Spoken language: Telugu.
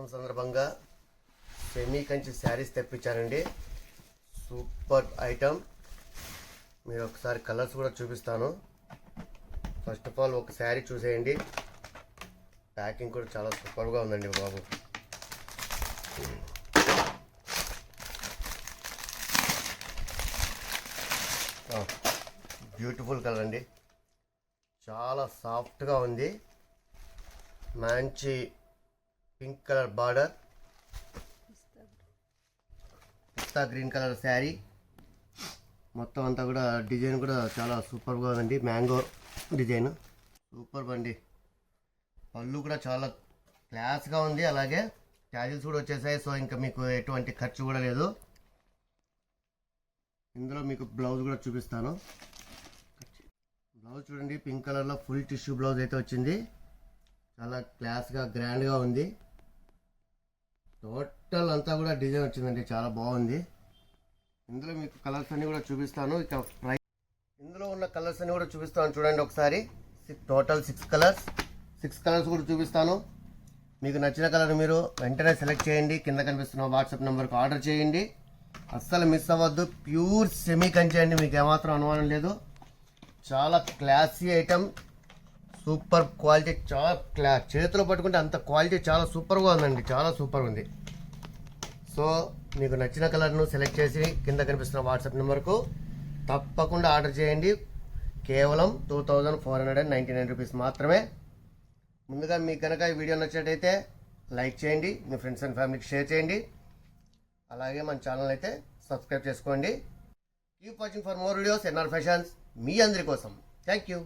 దినోత్సవం సందర్భంగా సెమీ కంచి శారీస్ తెప్పించానండి. Super item. మీరు ఒకసారి కలర్స్ కూడా చూపిస్తాను. ఫస్ట్ ఆఫ్ ఆల్ ఒక శారీ చూసేయండి. ప్యాకింగ్ కూడా చాలా సూపర్గా ఉందండి బాబు. బ్యూటిఫుల్ కలర్ అండి, చాలా సాఫ్ట్గా ఉంది. మంచి పింక్ కలర్ బార్డర్, పిస్తా గ్రీన్ కలర్ శారీ. మొత్తం అంతా కూడా డిజైన్ కూడా చాలా సూపర్గా ఉందండి. మ్యాంగో డిజైన్ సూపర్ అండి. పళ్ళు కూడా చాలా క్లాస్గా ఉంది. అలాగే ట్యాజిల్స్ కూడా వచ్చేసాయి. సో ఇంకా మీకు ఎటువంటి ఖర్చు కూడా లేదు. ఇందులో మీకు బ్లౌజ్ కూడా చూపిస్తాను. బ్లౌజ్ చూడండి, పింక్ కలర్లో ఫుల్ టిష్యూ బ్లౌజ్ అయితే వచ్చింది. చాలా క్లాస్గా గ్రాండ్గా ఉంది. టోటల్ అంతా కూడా డిజైన్ వచ్చిందండి, చాలా బాగుంది. ఇందులో మీకు కలర్స్ అన్నీ కూడా చూపిస్తాను. ఇక ఇందులో ఉన్న కలర్స్ అన్నీ కూడా చూపిస్తాను చూడండి ఒకసారి. టోటల్ 6 కలర్స్ కూడా చూపిస్తాను. మీకు నచ్చిన కలర్ మీరు వెంటనే సెలెక్ట్ చేయండి. కింద కనిపిస్తున్న వాట్సాప్ నెంబర్కి ఆర్డర్ చేయండి. అస్సలు మిస్ అవ్వద్దు. ప్యూర్ సెమీ కంచి అండి, మీకు ఏమాత్రం అనుమానం లేదు. చాలా క్లాసీ ఐటమ్, సూపర్ క్వాలిటీ. చాలా చేతిలో పట్టుకుంటే అంత క్వాలిటీ చాలా సూపర్గా ఉందండి, చాలా సూపర్ ఉంది. సో మీకు నచ్చిన కలర్ను సెలెక్ట్ చేసి కింద కనిపిస్తున్న వాట్సాప్ నెంబర్కు తప్పకుండా ఆర్డర్ చేయండి. కేవలం 2499 రూపీస్ మాత్రమే. ముందుగా మీకు కనుక ఈ వీడియో నచ్చినట్టయితే లైక్ చేయండి, మీ ఫ్రెండ్స్ అండ్ ఫ్యామిలీకి షేర్ చేయండి. అలాగే మన ఛానల్ అయితే సబ్స్క్రైబ్ చేసుకోండి. Keep watching for more videos. NR fashions మీ అందరి కోసం. Thank you.